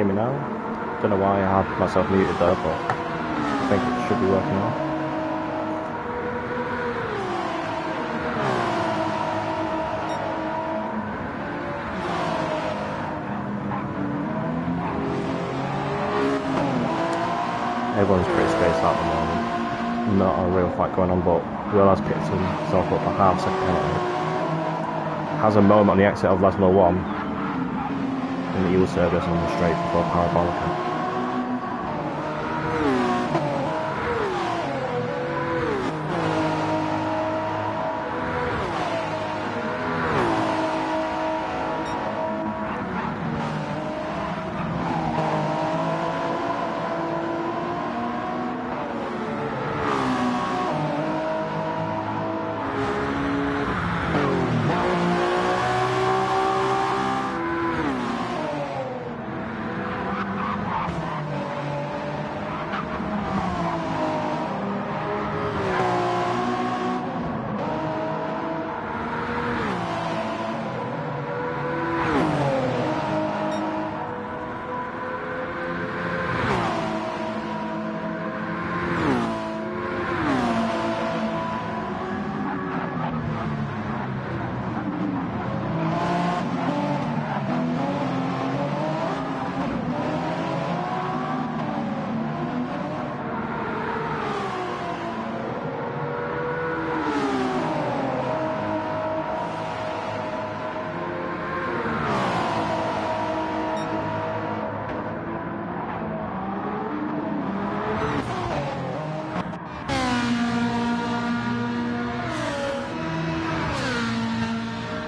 hear me now? Don't know why I had myself muted there, but I think it should be working now. Everyone's pretty spaced out at the moment. Not a real fight going on, but Will has picked himself up a half-second penalty. Has a moment on the exit of Lesmo 1 in the eel service on the straight before Parabolica.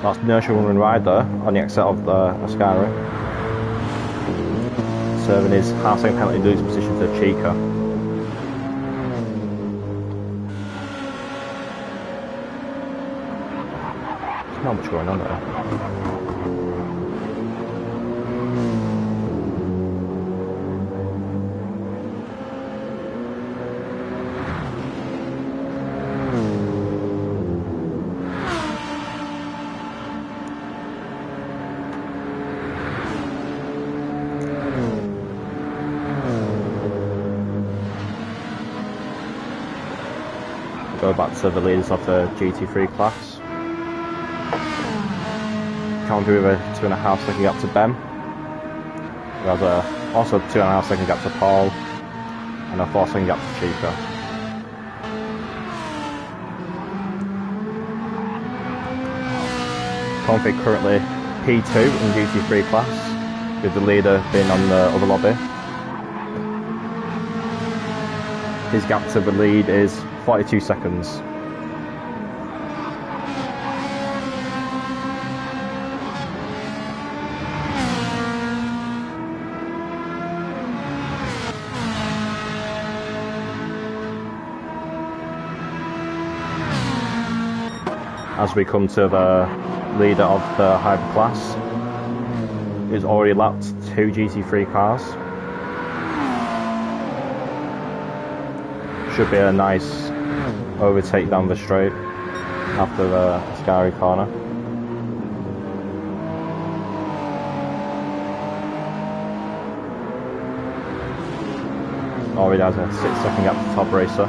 That's Nurture Woman Rider on the exit of the Ascari. Serving his half-second penalty losing position to Chica. There's not much going on there. Go back to the leaders of the GT3 class. Counter with a 2.5 second gap to Ben. We have also a 2.5 second gap to Paul and a 4 second gap to Chico. Config currently P2 in GT3 class, with the leader being on the other lobby. His gap to the lead is 42 seconds. As we come to the leader of the hybrid class, who's already lapped 2 GT3 cars. Should be a nice overtake down the straight after the Ascari corner. Already has a 6 second gap to top racer.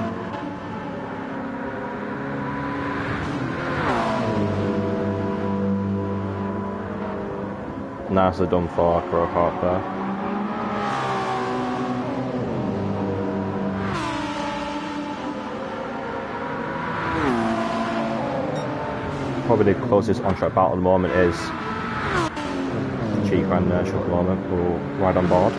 Nicely done for Crowhawk there. Probably the closest on-track battle at the moment is Chico and Nurture at the moment, who will ride on board.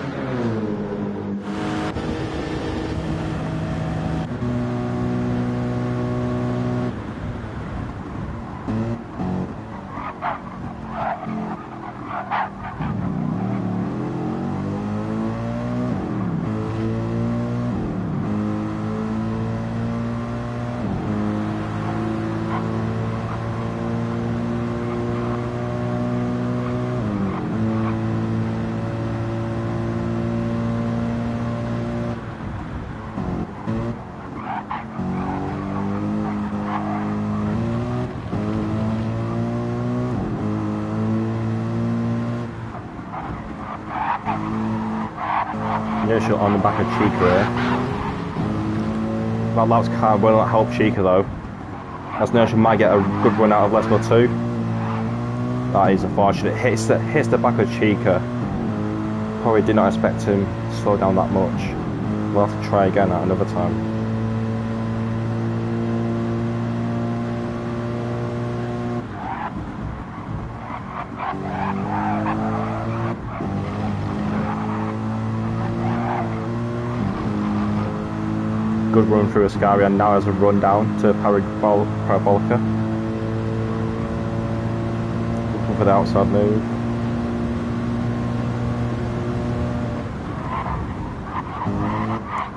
Inertial on the back of Chica here. That lap's car will not help Chica though, as Inertial might get a good run out of Lesmo 2. That is unfortunate. Hits the back of Chica. Probably did not expect him to slow down that much. We'll have to try again at another time. Good run through Ascaria, and now has a run down to Parabolica. Looking for the outside move.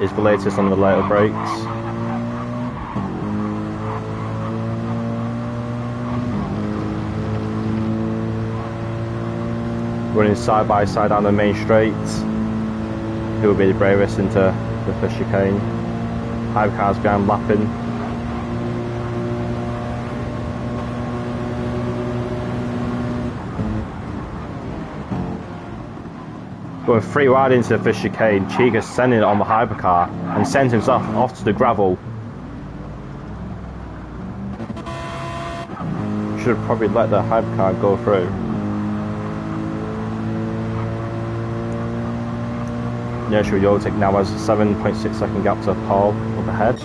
Is the latest on the later brakes. Running side by side down the main straight. Who will be the bravest into the first chicane? Hypercars behind lapping. Going 3 wide into the first chicane, Chica sending it on the hypercar and sends himself off to the gravel. Should have probably let the hypercar go through. Inertial Yotic now has a 7.6 second gap to Paul up ahead.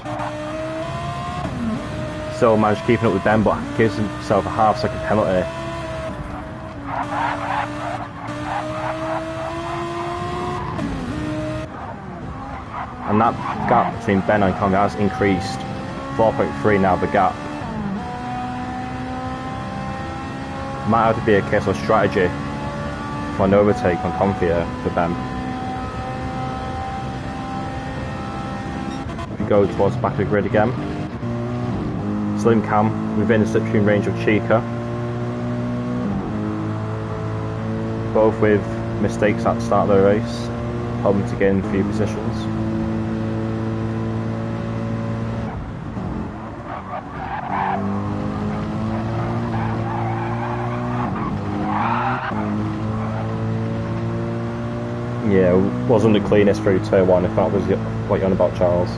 Still managed keeping up with them, but gives himself a half-second penalty. And that gap between Ben and Conley has increased. 4.3 now the gap. Might have to be a case of strategy for an overtake on Conley for Ben. Go towards the back of the grid again. Slim Cam within the slipstream range of Chica. Both with mistakes at the start of the race, hoping to gain a few positions. Yeah, wasn't the cleanest through turn 1 if that was what you're on about, Charles.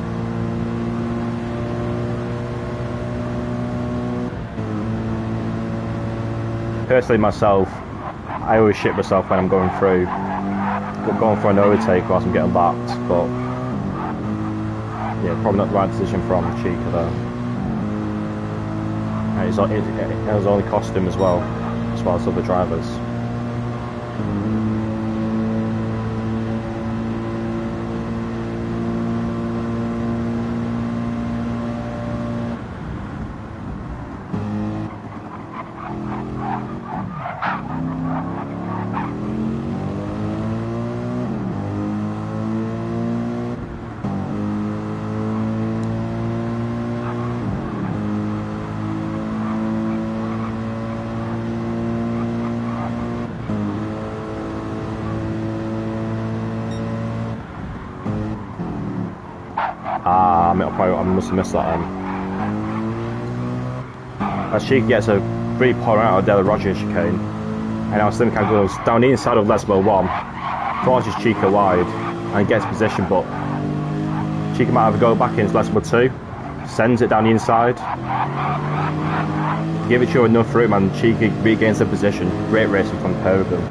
Personally myself, I always shit myself when I'm going through, going for an overtake whilst I'm getting lapped, but yeah, probably not the right decision from Chica though. And it was only cost him as well as other drivers. I must have missed that then. As Chica gets a really poor out of Della Rogers chicane, and now Slim Cam goes down the inside of Lesmo 1, forces Chica wide, and gets position, but Chica might have a go back into Lesmo 2, sends it down the inside. Give it you enough room and Chica regains the position. Great racing from the pair of them.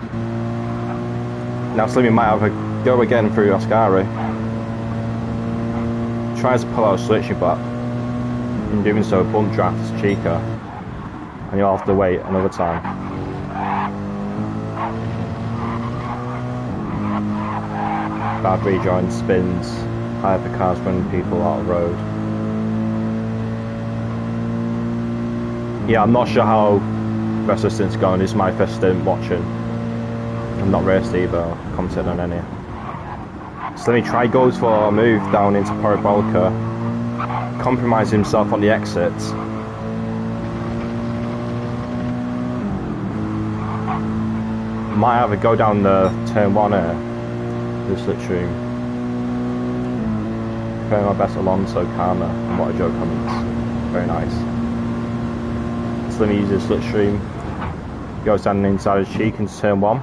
Now Slimmy might have a go again through Ascari. Tries to pull out a switching, but in doing so bump drafts Chica and you'll have to wait another time. Bad rejoin, spins, hypercars running people out of the road. Yeah, I'm not sure how the rest of the stint's going. This is my first stint watching. I'm not raced either, I've commented on any. So then he goes for a move down into Parabolica, compromise himself on the exit. Might have a go down the turn 1 here, the slipstream. Preparing my best Alonso, Karma, and what a joke comments. Very nice. Slimmy uses slipstream, goes down the inside of Cheek into turn 1.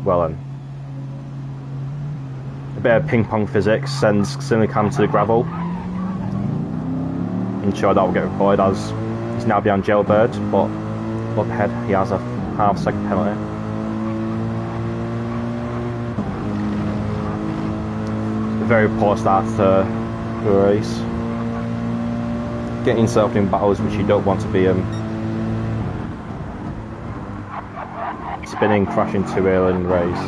Well then. A bit of ping pong physics sends Silicam to the gravel. I'm sure that will get recorded as he's now behind Jailbird, but up ahead he has a half-second penalty. A very poor start to the race. Getting himself in battles which you don't want to be in. Spinning, crashing too early in the race.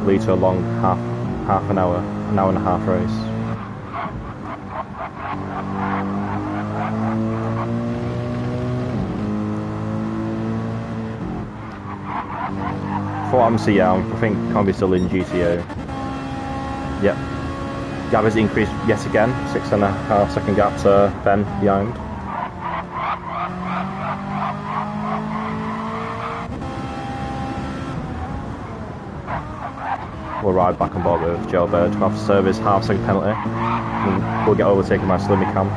Lead to a long half an hour and a half race. For what I'm seeing, I think Combi still in GTO. Yep. Gap has increased yet again, 6.5 second gap to Ben behind. We'll ride back on board with Jailbird to have to serve his half-second penalty. And we'll get overtaken by Slimmy Cam.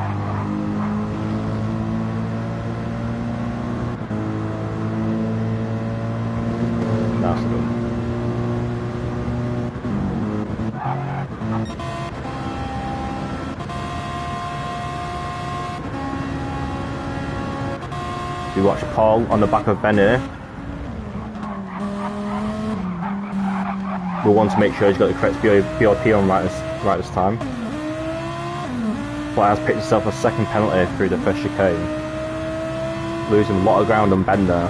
Nice one. We watch Paul on the back of Ben here. We'll want to make sure he's got the correct BOP on right this time. But has picked himself a second penalty through the first chicane. Losing a lot of ground on Ben there.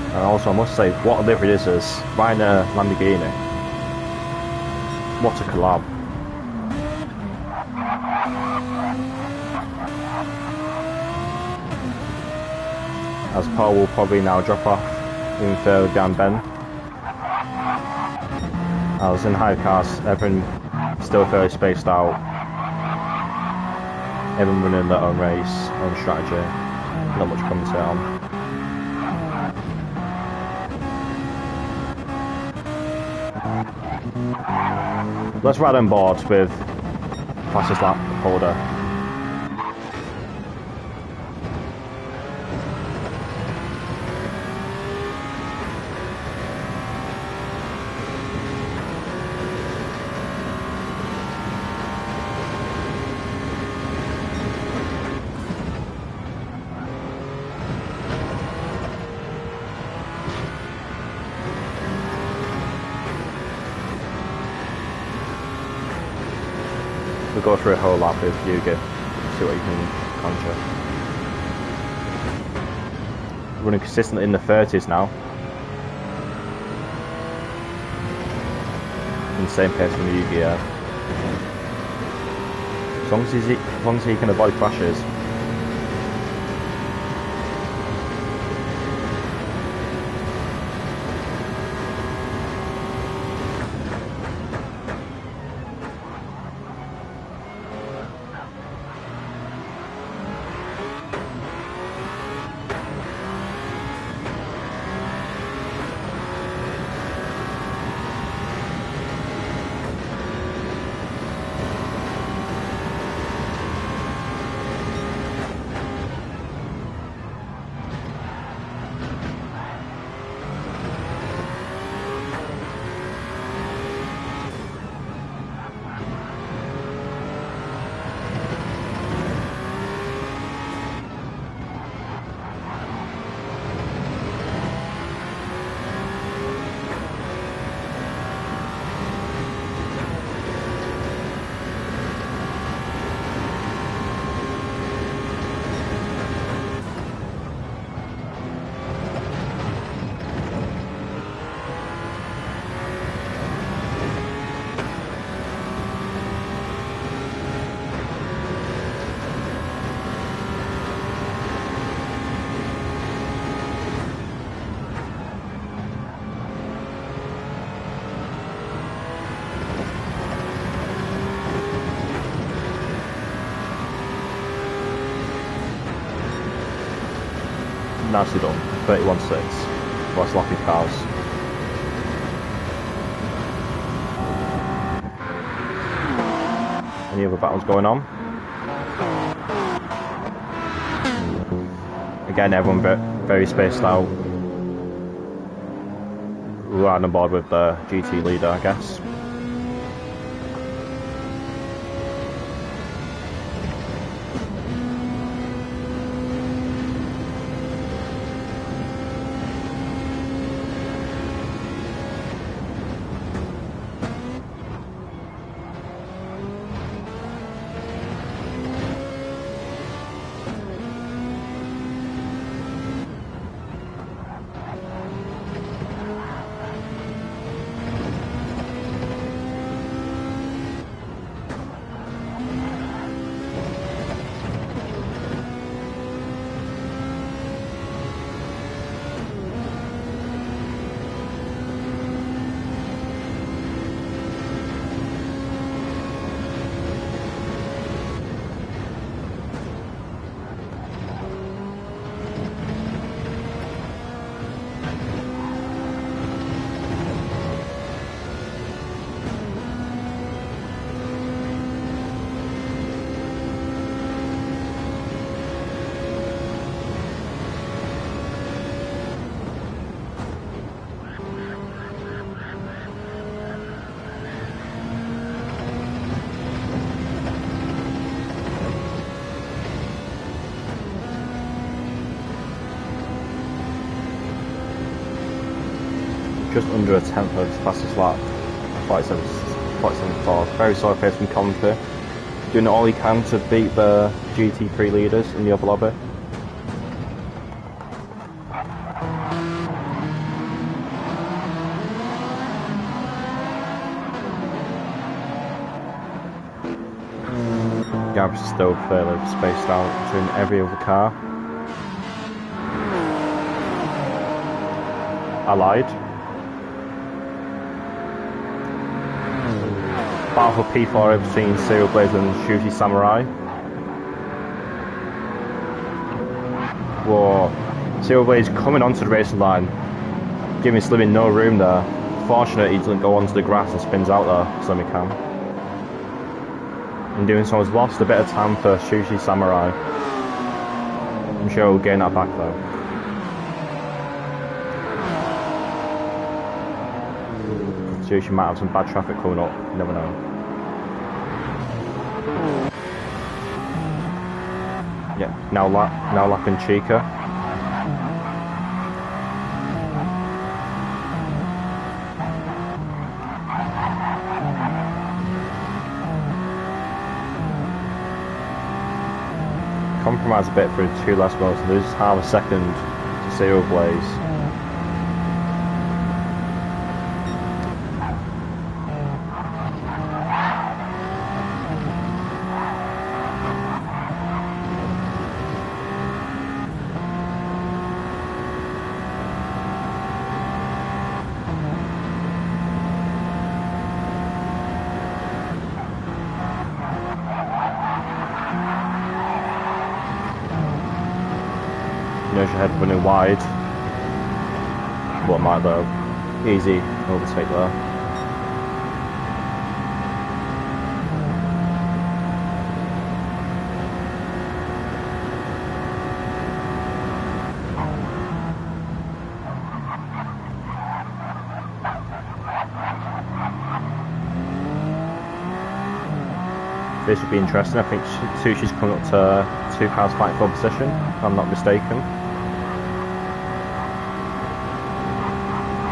And also I must say, what a livery this is. Riding a Lamborghini. What a collab. As Paul will probably now drop off even further down Ben. As in high cars, everyone still fairly spaced out. Everyone running their own race, own strategy. Not much commentate on. Let's ride on board with fastest lap holder. We'll go through a whole lap with Yuga, see what you can conjure. Running consistently in the 30s now. Insane pace from Yuga, yeah. As long as he can avoid crashes. Nicely done, 31.6 for sloppy cars. Any other battles going on? Again, everyone very spaced out. Right on board with the GT leader, I guess. Just under a tenth of his fastest lap, 47.4. Very sorry pace from Commentator, doing all he can to beat the GT3 leaders in the upper lobby. Gab's still fairly spaced out between every other car. I lied. Battle for P4 between Serial Blaze and Shooty Samurai. Whoa. Serial Blaze coming onto the racing line, giving Slimmy no room there. Fortunate he doesn't go onto the grass and spins out there, Slimmy can. In doing so, has lost a bit of time for Shooty Samurai. I'm sure he'll gain that back though. Shooty might have some bad traffic coming up, you never know. Yeah, now lapping Chica. Compromise a bit through 2 last modes, and loses half a second to Serial Blaze. Knows your head running wide. What might though? Easy overtake there. This would be interesting. I think Sushi's coming up to 2 cars fighting for position, if I'm not mistaken.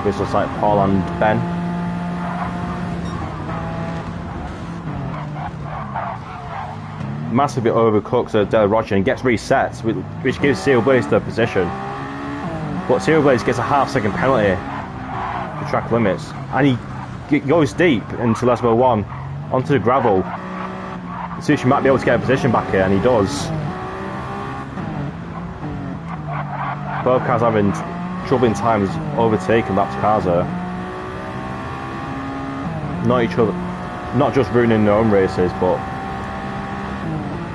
This looks like Paul and Ben. Massively overcooks Del Roger and gets reset, which gives Serial Blaze the position. But Serial Blaze gets a half-second penalty for track limits, and he goes deep into Lesbo 1 onto the gravel. Sushi might be able to get a position back here, and he does. Both cars having trouble in times overtaking lapped cars there. Not just ruining their own races, but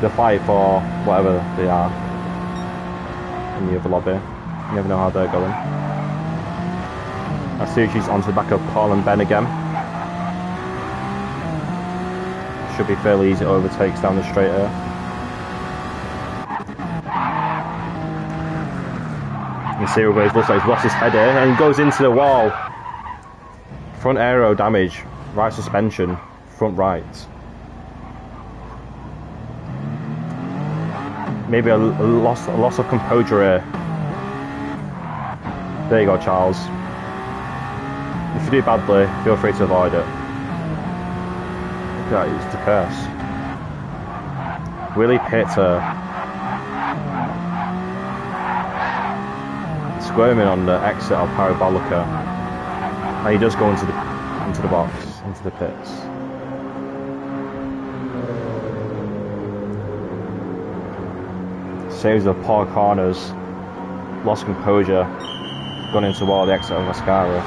the fight for whatever they are in the other lobby. You never know how they're going. As Sushi's onto the back of Paul and Ben again. Should be fairly easy overtakes down the straight here. You see where he looks like he's lost his head here, and he goes into the wall. Front aero damage, right suspension, front right. Maybe a loss of composure here. There you go, Charles. If you do badly, feel free to avoid it. Look at that, it's the curse. Willie Pitter. Squirming on the exit of Parabolica. And he does go into the box, into the pits. Saves the poor corners. Lost composure. Gone into wall the exit of Mascara.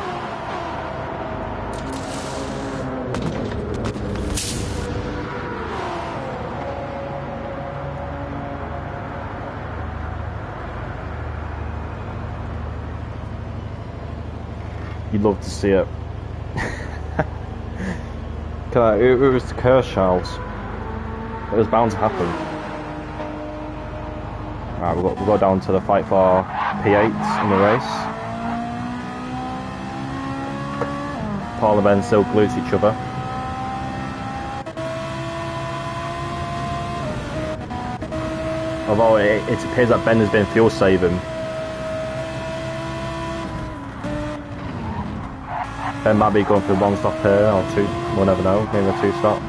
You'd love to see it. It was the curse, Charles. It was bound to happen. Right, we'll go down to the fight for P8 in the race. Paul and Ben still glued to each other. Although it appears that Ben has been fuel saving. Ben might be going for one stop here, or two, we'll never know, maybe a two stop.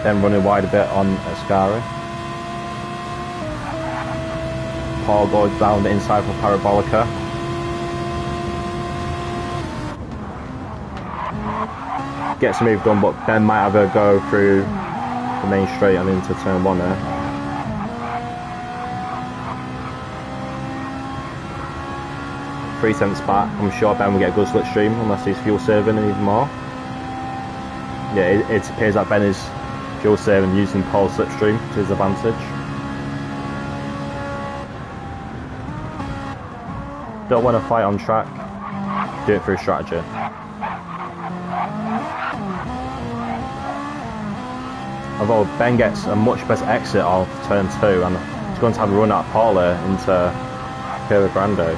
Then running wide a bit on Ascari. Paul goes down the inside for Parabolica. Gets the move done, but Ben might have a go through the main straight and into turn 1 there. 3/10 back. I'm sure Ben will get a good slipstream unless he's fuel saving even more. Yeah, it appears that Ben is fuel saving using Paul's slipstream to his advantage. Don't want to fight on track, do it through strategy. Although Ben gets a much better exit off turn 2 and he's going to have a run at Paul into Curva Grande.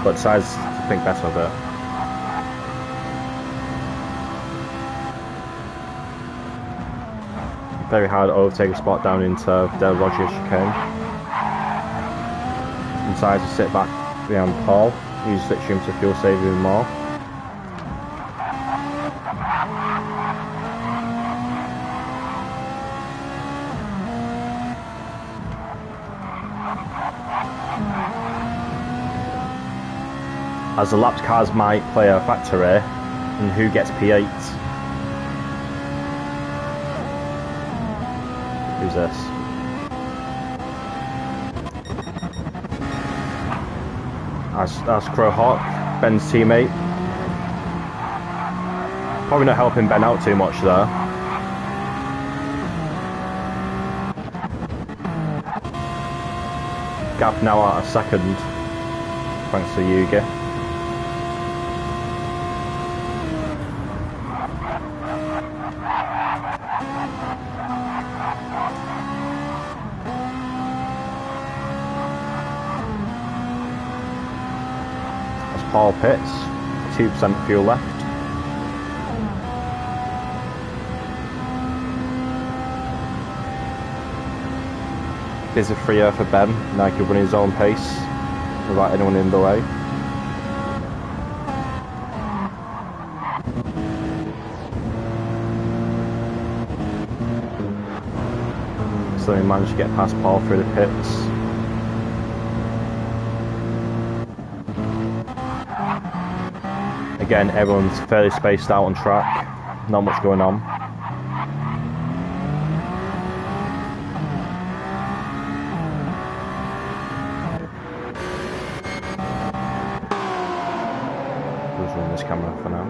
But decides to think better of it. Very hard to overtake a spot down into Del Roger chicane. Decides to sit back behind Paul, use slipstream to fuel save even more. As the lapped cars might play a factor here in who gets P8. Who's this? That's Crowhawk, Ben's teammate. Probably not helping Ben out too much there. Gap now at a second, thanks to Yugi. Paul pits, 2% fuel left. Busy free air for Ben, now he can run his own pace without anyone in the way. So he managed to get past Paul through the pits. Again, everyone's fairly spaced out on track, not much going on. Just run this camera for now.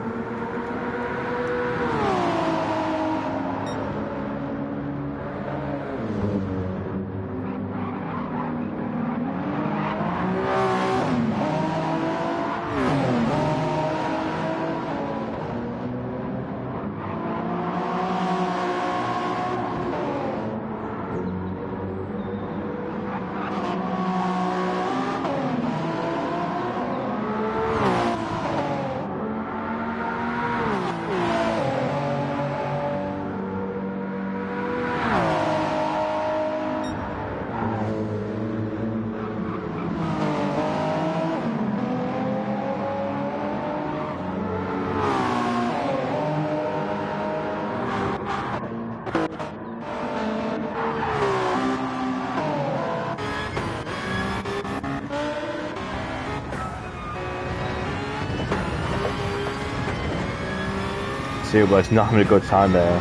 Silver's not having a good time there.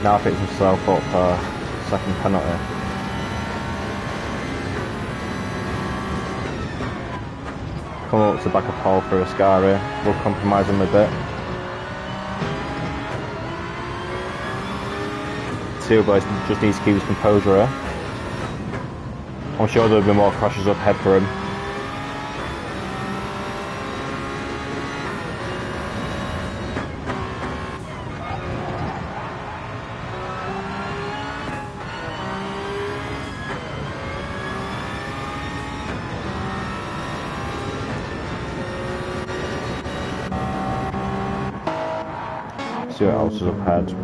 Now picks himself up for second penalty. Come up to back a pole for Ascari. We'll compromise him a bit. Silver just needs to keep his composure here. I'm sure there'll be more crashes up ahead for him. See what else is up ahead.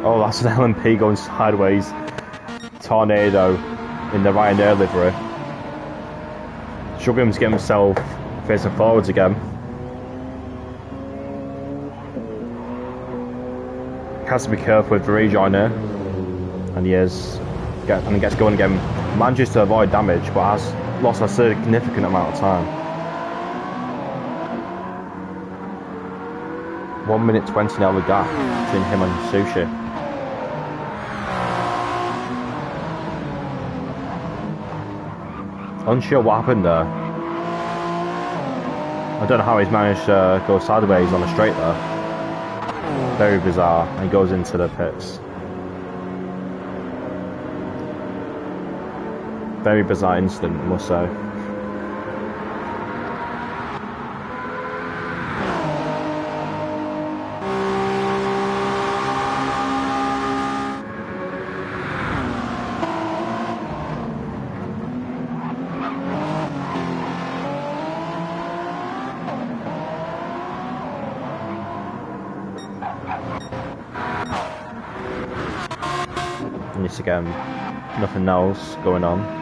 Oh, that's an LMP going sideways. Tornado in the Ryanair livery. Struggling to get himself facing forwards again. Has to be careful with the rejoin here. And he is. And he gets going again. Manages to avoid damage, but has lost a significant amount of time. 1 minute 20 now the gap between him and Sushi. Unsure what happened there. I don't know how he's managed to go sideways on a straight there. Very bizarre, and he goes into the pits. Very bizarre incident, I must say. And this again, nothing else going on.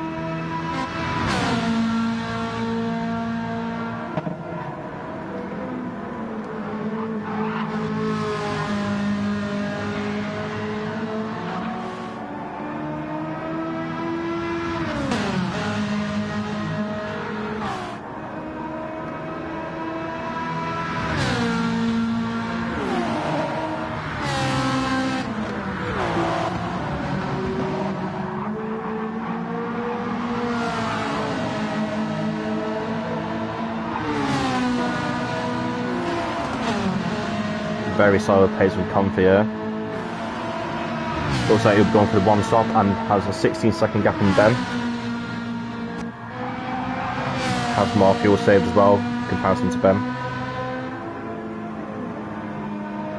Very solid pace with Comfy here. Looks like he'll be going for the one stop and has a 16-second gap in Ben. Has more fuel saved as well in comparison to Ben.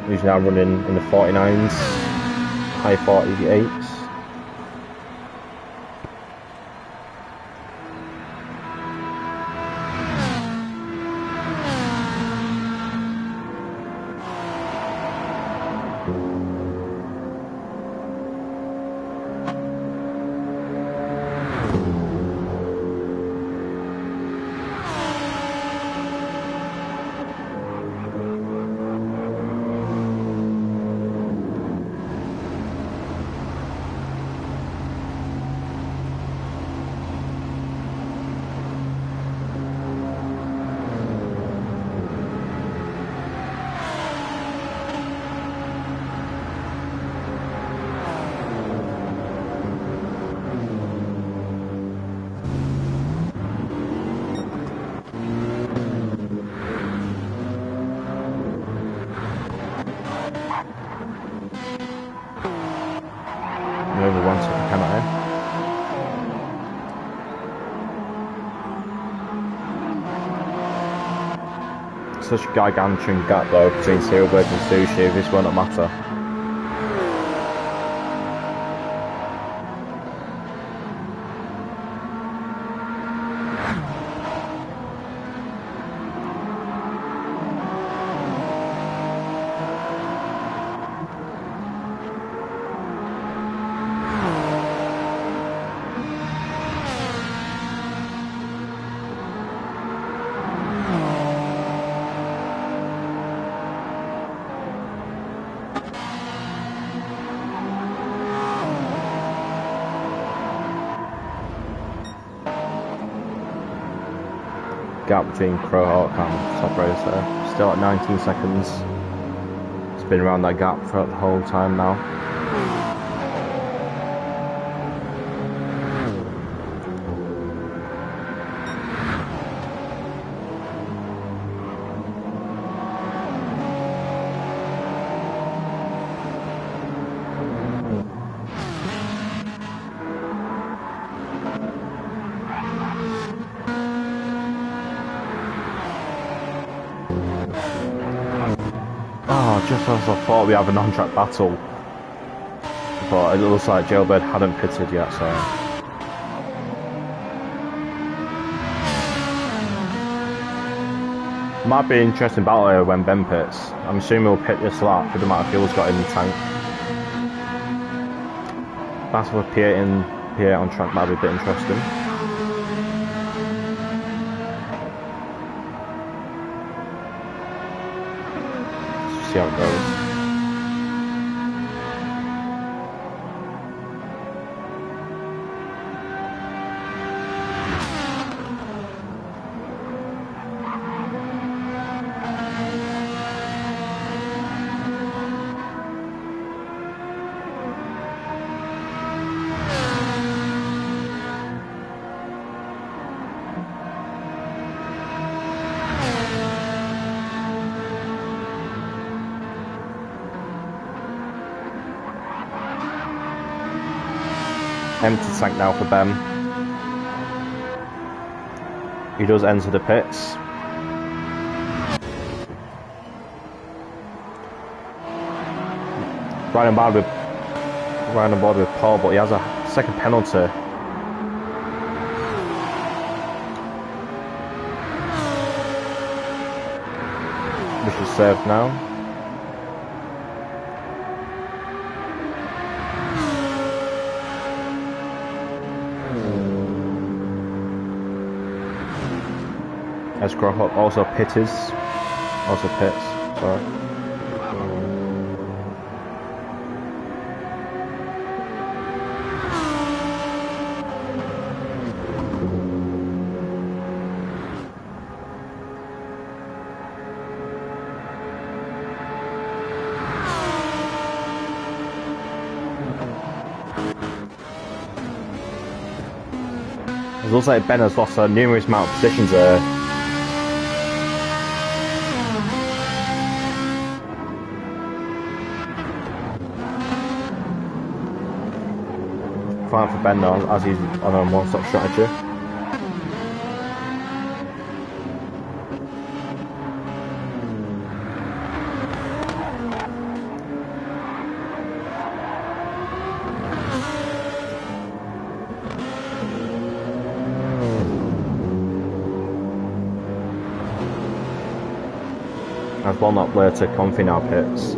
He's now running in the 49s, high 48s. Over 1 second penalty. Such a gargantuan gap though between Steelberg and Sushi, this will not matter. gap between Crowhawk and top race there. Still at 19 seconds. It's been around that gap throughout the whole time now. Just as I thought, we have an on-track battle, but it looks like Jailbird hadn't pitted yet, so might be an interesting battle here when Ben pits. I'm assuming he'll pit this lap with the amount of fuel's got in the tank. Battle with P8 and P8 on track might be a bit interesting. See how it goes. Empty tank now for Ben. He does enter the pits. Right on board with Paul, but he has a second penalty. Which is served now. As Crowhawk also pits, sorry. It looks like Ben has lost a numerous amount of positions there. Fine for Ben now, as he's on a one-stop strategy. As one lap later, Comfy now pits.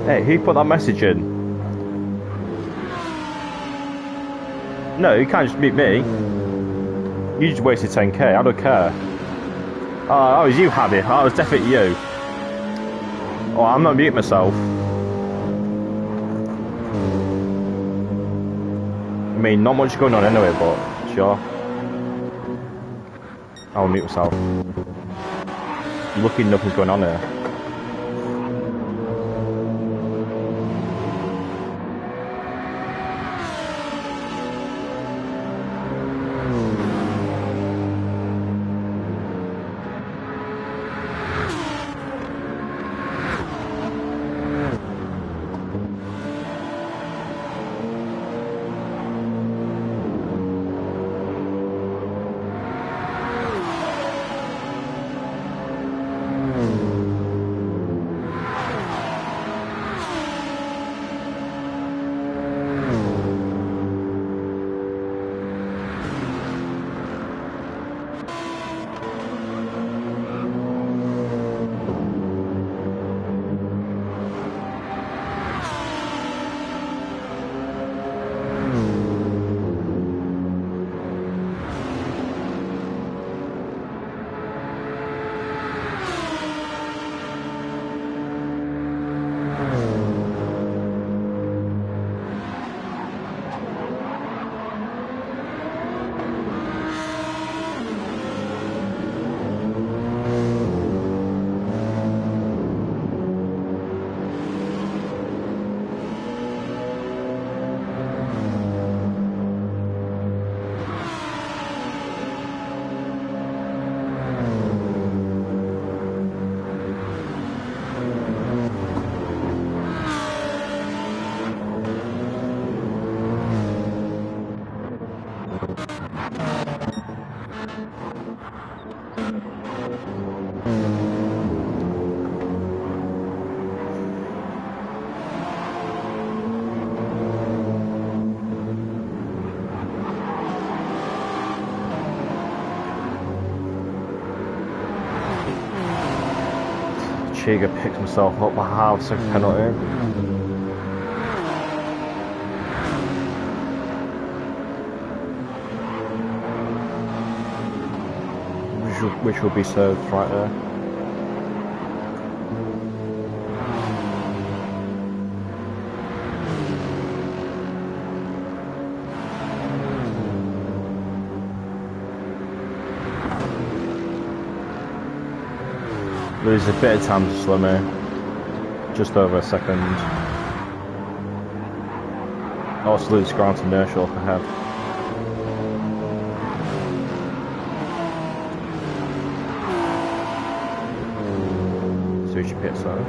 Hey, who put that message in? No, you can't just beat me. You just wasted 10k, I don't care. Oh, it was you, Habby. Oh, it was definitely you. Oh, I'm not muting myself. mean, not much going on anyway, but sure. I'll mute myself. Lucky nothing's going on here. Chiga picks himself up a half-second penalty. Which will be served right there. Lose a bit of time to Slimmy, just over a second. Also lose ground to inertia up ahead. Sushi pits though.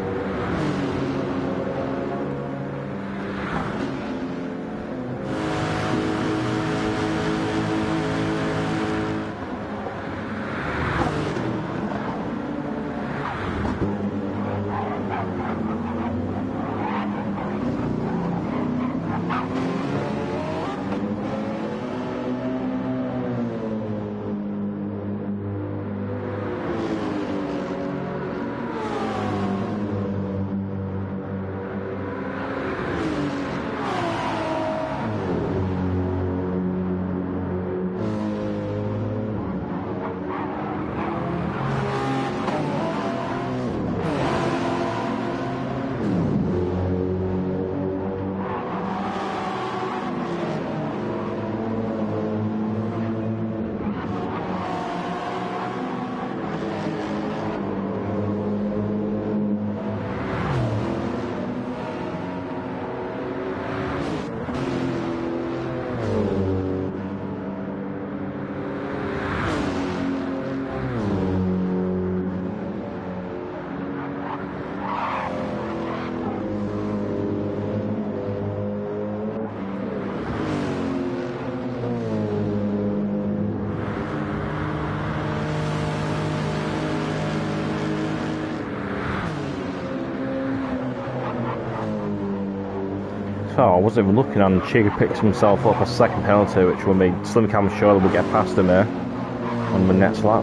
So I wasn't even looking, and Chiga picks himself up a second penalty, which will mean Slim Cam surely will get past him here on the next lap.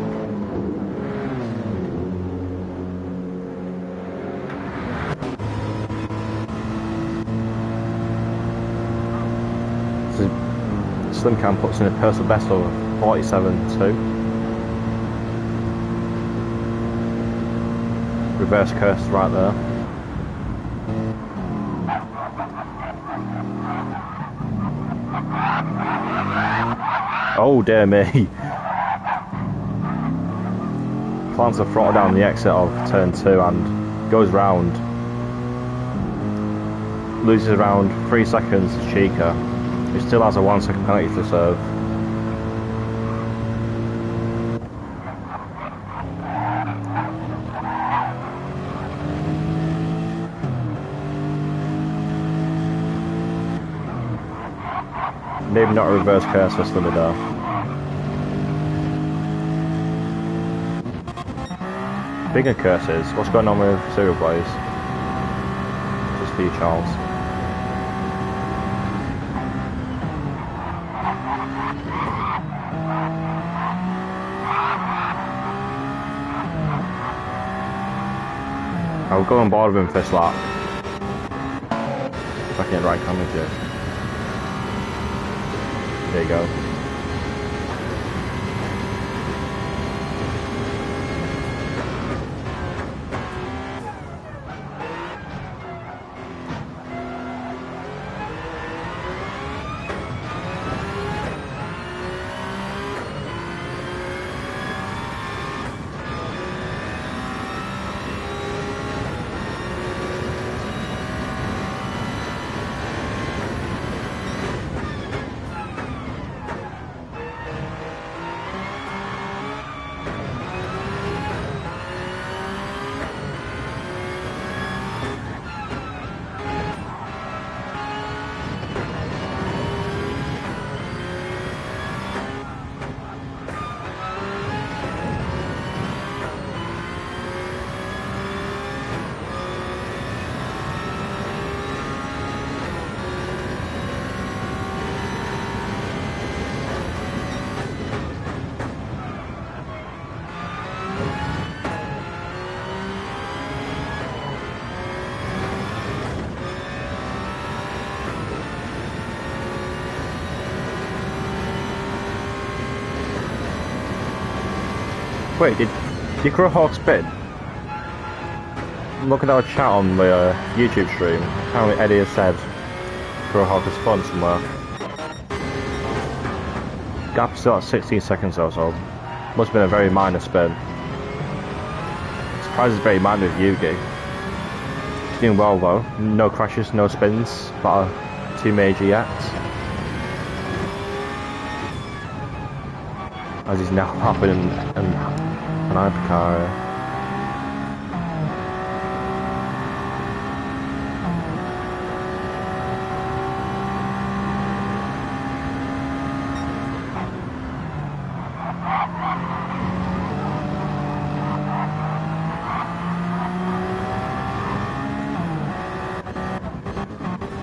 So Slim Cam puts in a personal best of 47.2. Reverse curse right there. Oh dear me. Plants the throttle down the exit of turn 2 and goes round. Loses around 3 seconds to Chica, who still has a 1 second penalty to serve. Maybe not a reverse curse system though. Bigger curses, what's going on with Serial Blaze? Just for you, Charles. I'll go on board with him first lap. If I can get right camera to it. There you go. Wait, did Crowhawk spin? Looking at our chat on the YouTube stream, apparently Eddie has said Crowhawk has spun somewhere. Gap's still at 16 seconds or so. Must have been a very minor spin. Surprise is very minor with Yugi. He's doing well though. No crashes, no spins, but too major yet. As he's now happening an hypercar.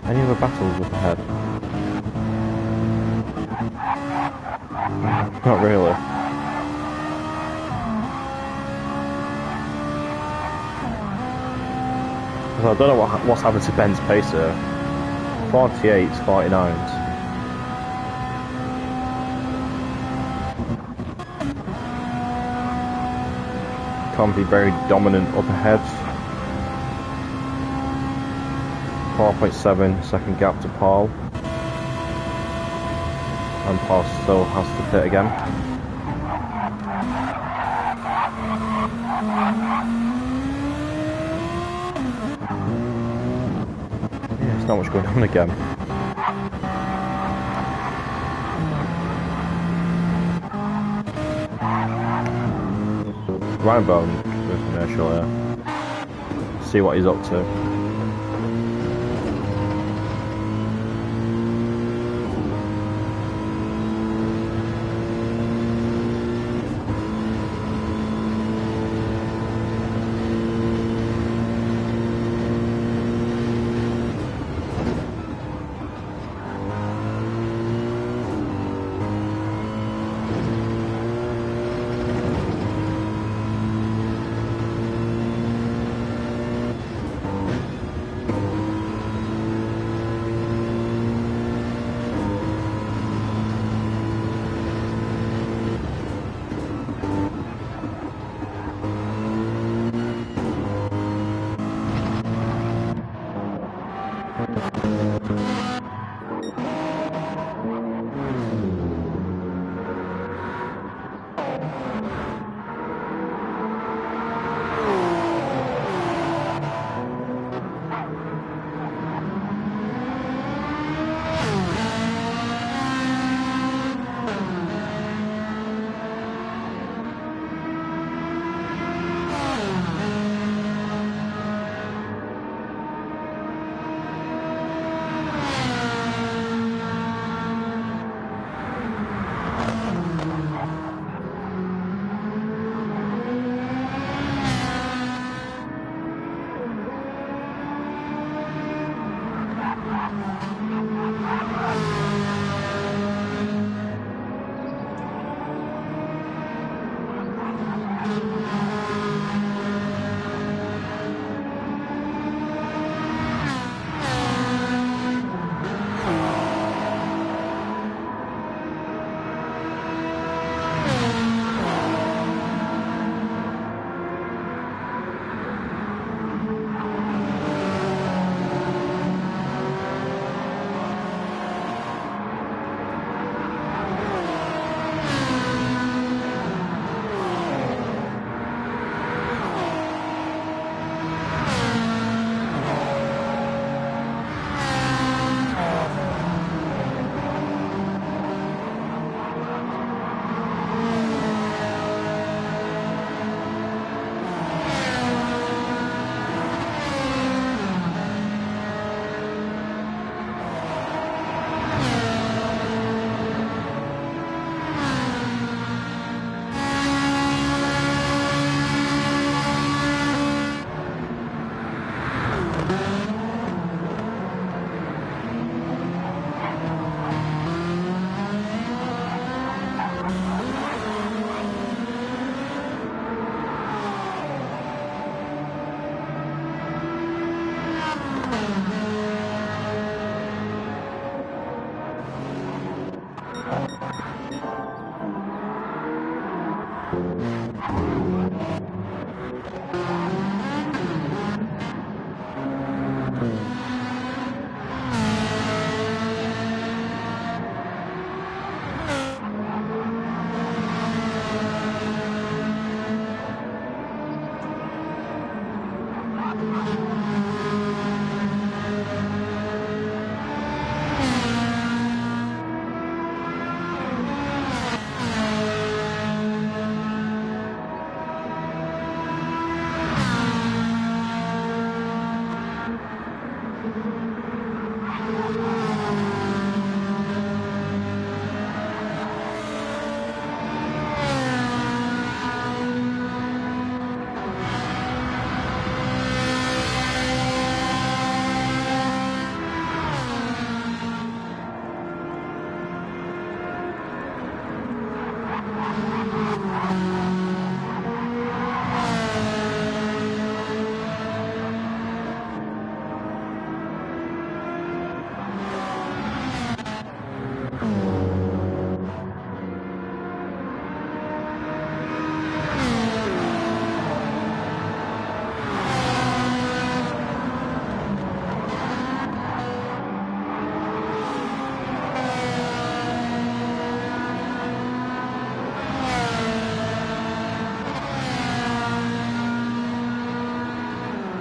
Any other battles up ahead? Not really. I don't know what's happened to Ben's pace here. 48, 49s. Can't be very dominant up ahead. 4.7 second gap to Paul. And Paul still has to pit again. Yeah, there's not much going on again. Rhinebone with commercial here. See what he's up to.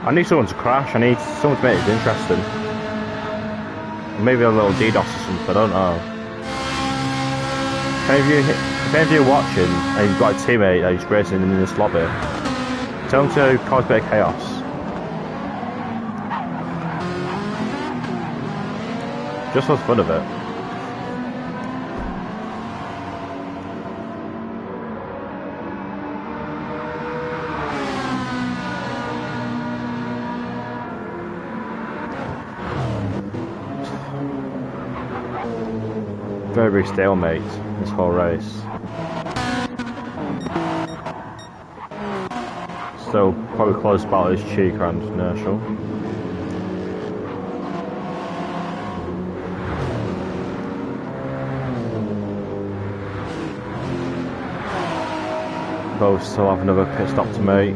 I need someone to crash, I need someone to make it interesting. Maybe a little DDoS or something, I don't know. If any of you are watching and you've got a teammate that is racing in this lobby, tell them to cause a bit of chaos. Just for the fun of it. Very stalemate this whole race. Still probably close battle is Chica and Inertial. Both still have another pit stop to make,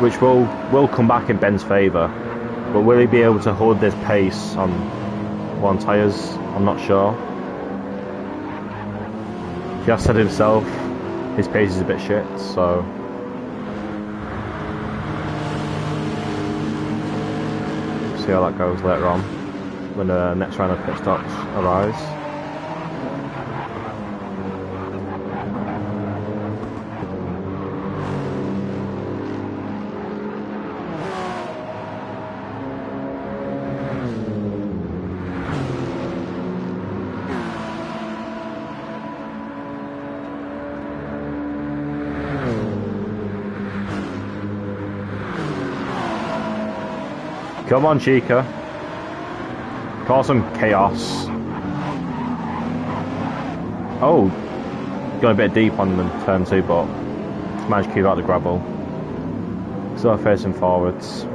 which will come back in Ben's favour. But will he be able to hold this pace on one tyres? I'm not sure. He has said himself his pace is a bit shit, so see how that goes later on when the next round of pit stops arise. Come on, Chica. Cause some chaos. Oh, got a bit deep on the turn 2, but managed to keep out the gravel. Still facing forwards.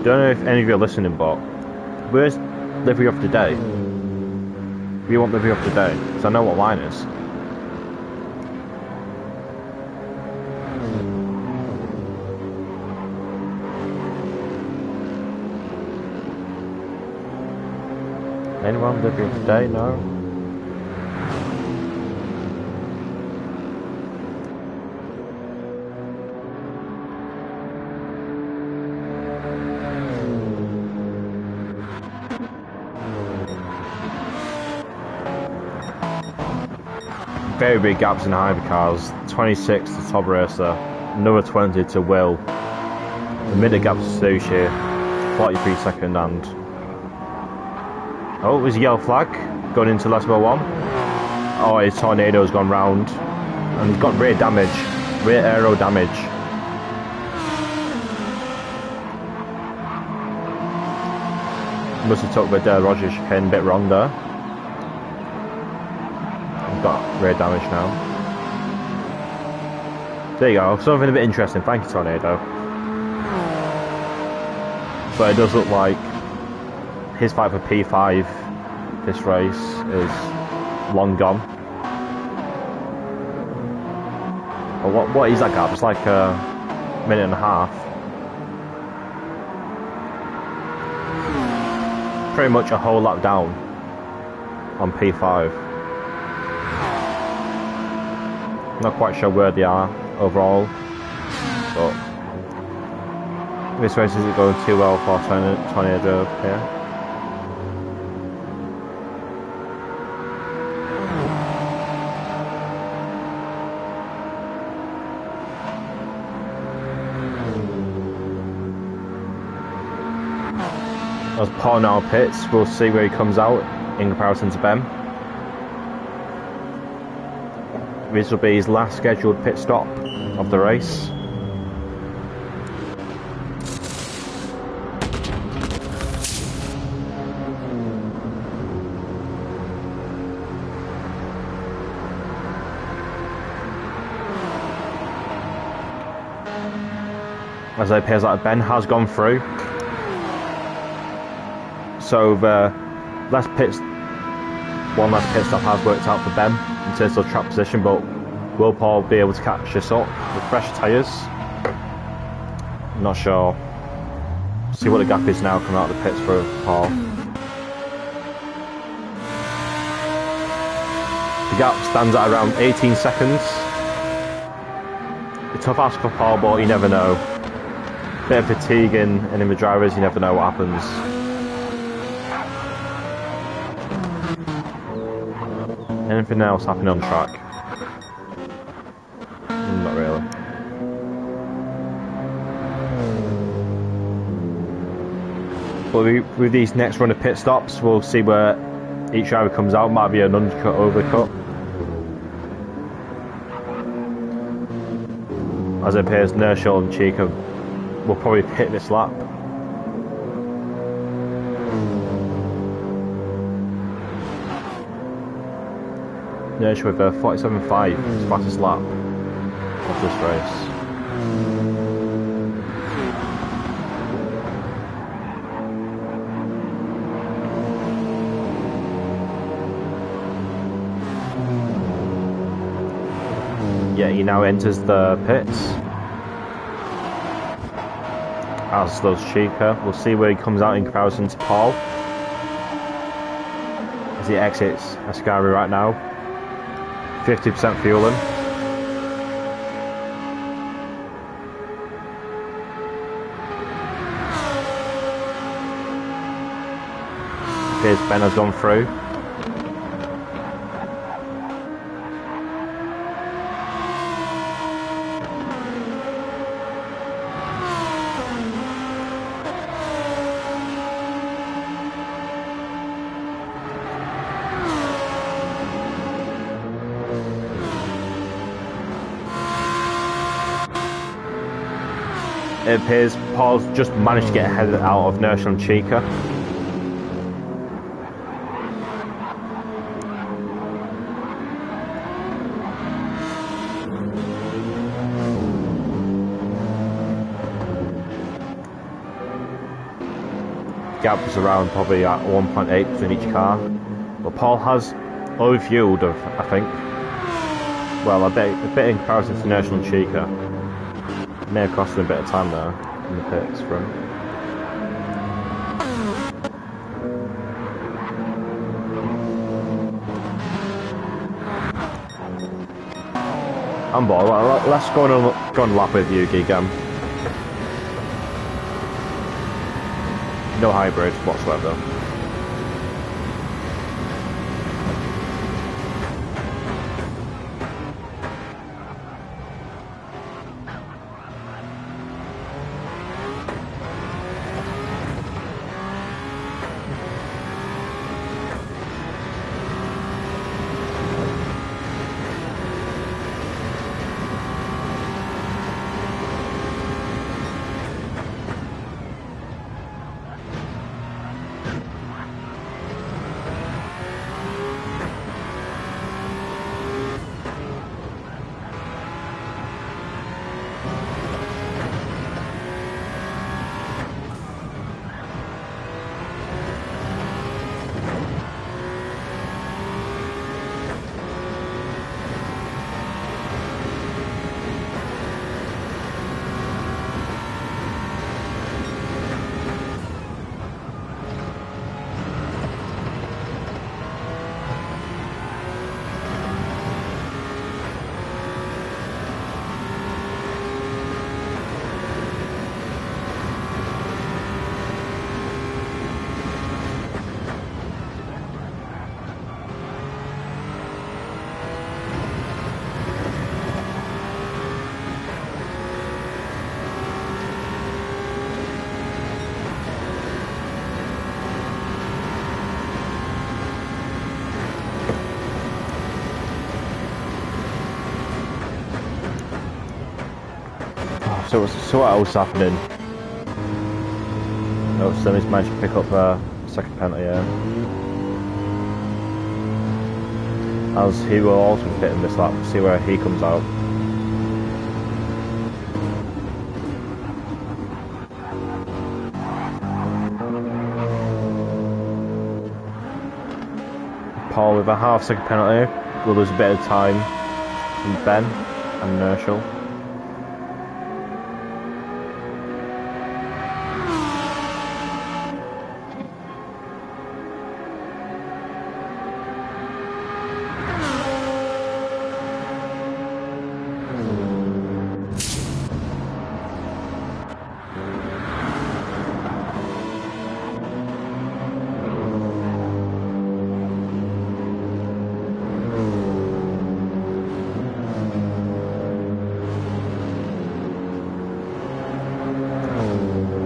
Don't know if any of you are listening, but where's livery of the day? Do you want livery of the day? Because I know what mine is. Anyone living today? No. Very big gaps in hypercars. 26 to top racer, another 20 to Will. The middle gap to Sushi, 43 second and... Oh, there's a yellow flag going into last mile 1. Oh, his Tornado's gone round. And he's got rear damage, rear aero damage. Must have took the Roger chicane a bit wrong there. Got rear damage now. There you go, something a bit interesting. Thank you, Tornado. But it does look like his fight for P5 this race is long gone. Well, what is that gap? It's like a minute and a half. Pretty much a whole lap down on P5. Not quite sure where they are overall, but this race isn't going too well for Tornado here. As Paul now pits, we'll see where he comes out in comparison to Ben. This will be his last scheduled pit stop of the race. As it appears like Ben has gone through. So the one last pit stop has worked out for Ben in terms of track position, but will Paul be able to catch this up with fresh tyres? Not sure. See what the gap is now coming out of the pits for Paul. The gap stands at around 18 seconds. A tough ask for Paul, but you never know. Bit of fatigue in the drivers, you never know what happens. Anything else happening on track? Not really. But with these next run of pit stops, we'll see where each driver comes out. Might be an undercut, overcut. As it appears, Nerschel and Chica will probably hit this lap. Nersch with a 47.5, his fastest lap of this race. Yeah, he now enters the pits. As does Chica. We'll see where he comes out in comparison to Paul as he exits Ascari right now. 50% fueling. Here's Ben has gone through. It appears Paul's just managed to get ahead out of Nerschel and Chica. Gap was around probably at 1.8 between each car. But Paul has overfueled, I think. Well, a bit in comparison to Nerschel and Chica. May have cost him a bit of time there in the pits for him. I'm bored. Let's go on lap with you, Gigam. No hybrid whatsoever. So what else happening? No, Slim's managed to pick up a second penalty here. As he will also fit in this lap, see where he comes out. Paul with a half-second penalty will lose a bit of time from Ben and Nerschel.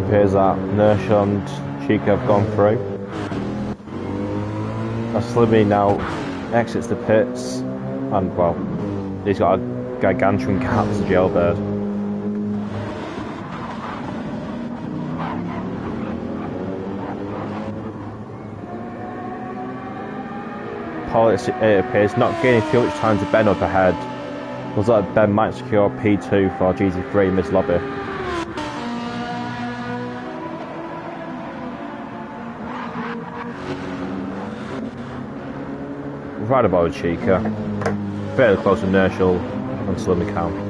Appears that Nerschel and Chica have gone through. As Slimmy now exits the pits, and well, he's got a gargantuan cat as a jailbird. Paul, it appears, not gaining too much time to Ben up ahead. Looks like Ben might secure P2 for GT3 in this lobby. Right about Chica, fairly close to Nerschel and Slimmy Cam.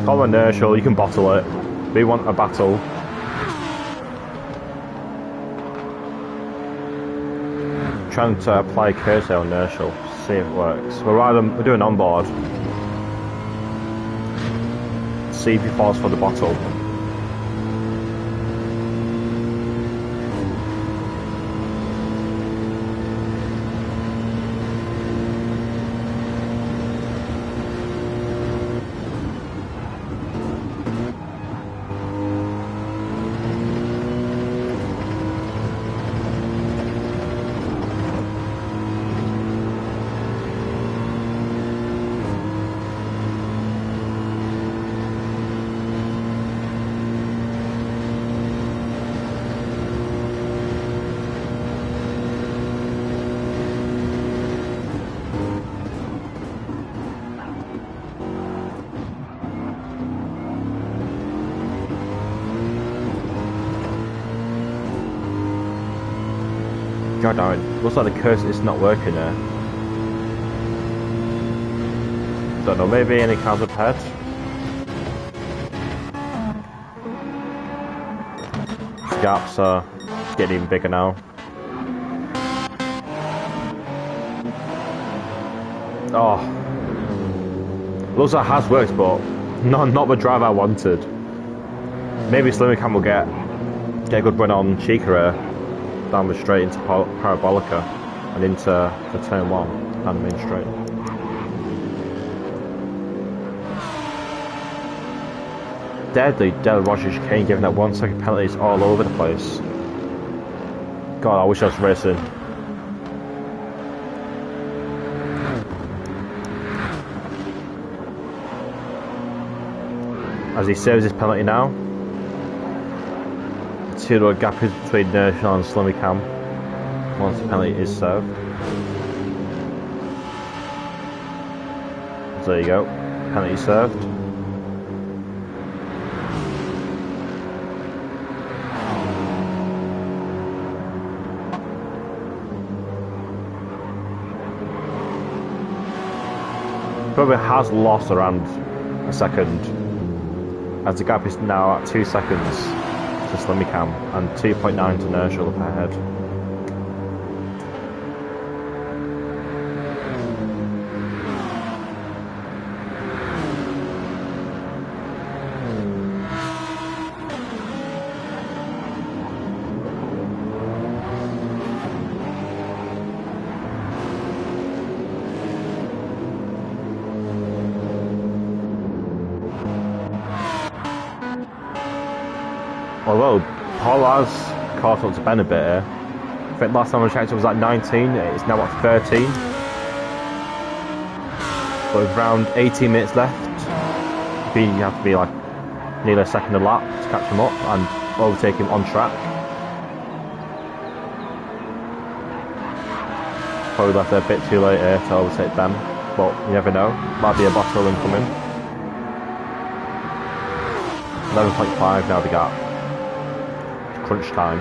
all inertial, you can bottle it. We want a battle. Trying to apply curtail inertial, see if it works. We're doing onboard. See if he falls for the bottle. God damn it, looks like the curse is not working there. Don't know, maybe any cars up ahead? The gaps are getting even bigger now. Oh. Looks like it has worked, but not the drive I wanted. Maybe Slimmy Cam will get a good run on Chica down the straight into Parabolica and into the turn 1 down the main straight. Deadly Roger Chicane giving that 1 second penalties all over the place. God, I wish I was racing. As he saves his penalty now. The gap is between inertial and Slimmy Cam once the penalty is served. So there you go, penalty served. Probably has lost around a second, as the gap is now at 2 seconds to Slimmy Cam and 2.9 to inertial up ahead. Although Paul has caught up to Ben a bit here. I think last time I checked it was at 19, it's now at 13. But with around 18 minutes left, you have to be like nearly a second a lap to catch him up and overtake him on track. Probably left it a bit too late here to overtake Ben, but you never know, might be a bottle incoming. 11.5 now the gap. Crunch time.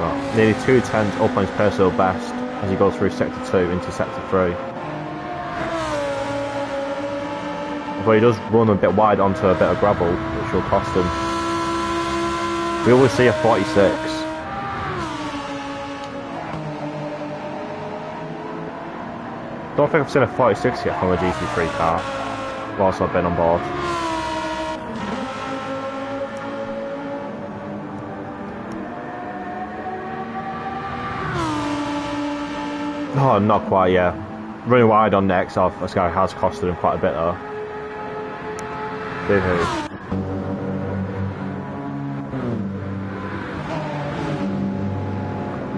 Well, nearly 2 tenths up on his personal best as he goes through sector 2 into sector 3. Although he does run a bit wide onto a bit of gravel, which will cost him. We always see a 46. Don't think I've seen a 46 yet from a GT3 car whilst I've been on board. Oh, not quite, yeah. Running wide on the XR, this guy has costed him quite a bit though. Boo-hoo.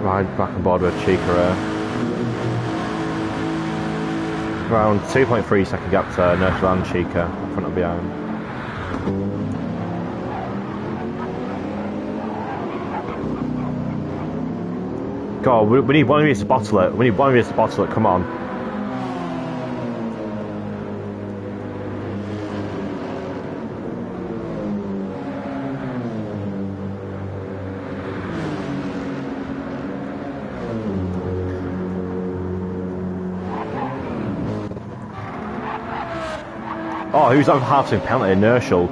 Right, back on board with Chica here. Around 2.3 second gap to inertial and Chica, front and behind. God, we need one of you to bottle it. We need one of you to bottle it, come on. Oh, who's on half second penalty? Inertial.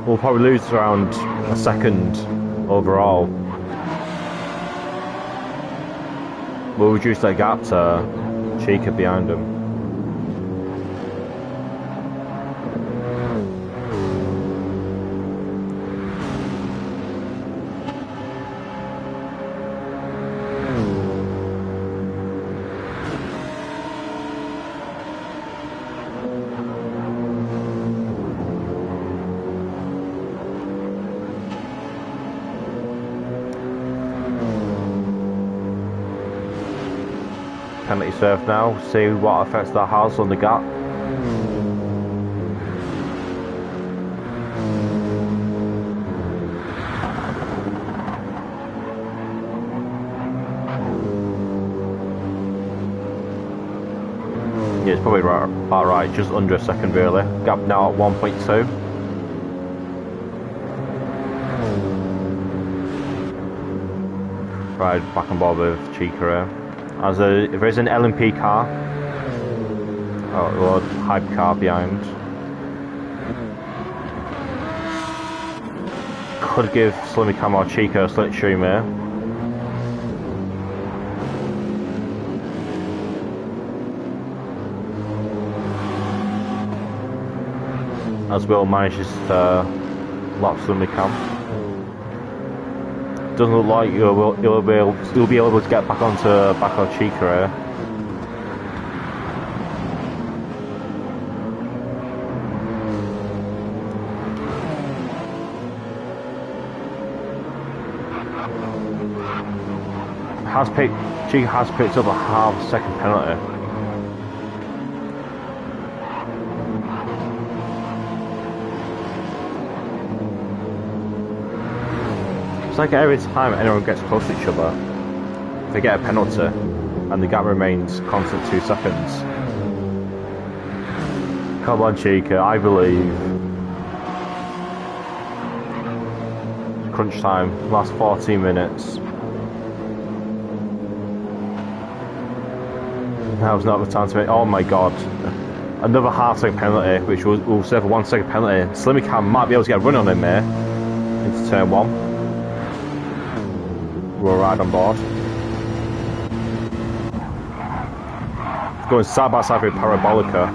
We'll probably lose around a second overall. We'll reduce that gap to Chica behind him. Penalty serve now, see what effects that has on the gap. Yeah, it's probably about right, just under a second really. Gap now at 1.2. Right, back on board with Chica here. If there is an LMP car, or hype car behind, could give Slimmy Cam or Chica a slipstream here. As Will manages to lap Slimmy Cam. Doesn't look like you'll be able to get back on Chica here. Chica has picked up a half-second penalty. It's like every time anyone gets close to each other, they get a penalty, and the gap remains constant 2 seconds. Come on, Chica, I believe. Crunch time, last 14 minutes. Now's not the time to make. Oh my god. Another half-second penalty, which will serve a 1 second penalty. Slimmy Cam might be able to get a run on him here into turn 1. We'll ride on board. Going side by side with Parabolica.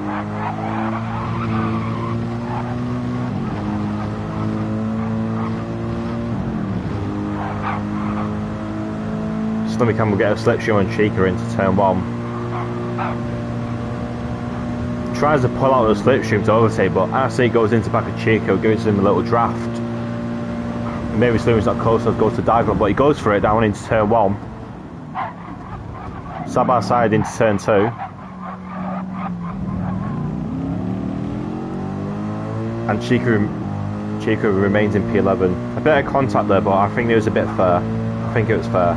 Slimmy Cam will get a slipstream on Chica into turn 1. Tries to pull out the slipstream to overtake, but as he goes into back of Chica, gives him a little draft. Maybe Slimmy's not close enough to go to dive on, but he goes for it down into turn 1. Side by side into turn 2. And Chica remains in P11. A bit of contact there, but I think it was a bit fair. I think it was fair.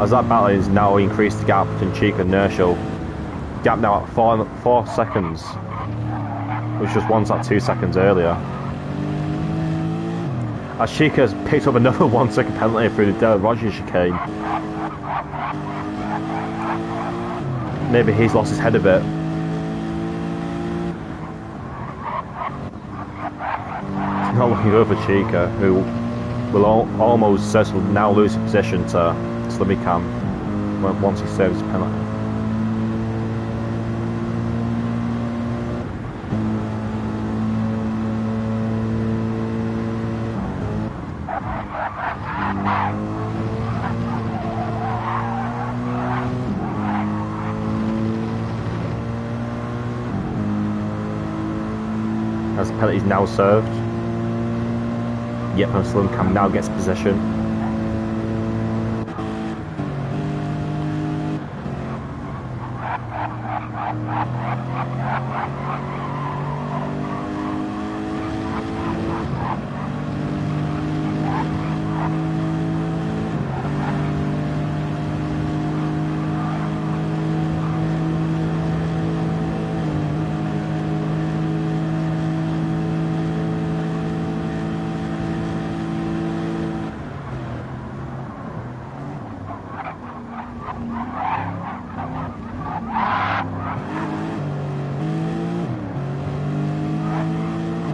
As that battle is now increased the gap between Chica and Inertial. Gap now at 4 seconds. Which was once at 2 seconds earlier. As Chica has picked up another 1 second penalty through the Dale Rogers chicane. Maybe he's lost his head a bit. It's not looking good for Chica, who will almost certainly now lose his position to Slimmy Cam once he serves his penalty. As the penalty is now served. Yep, and Slimmy Cam now gets possession.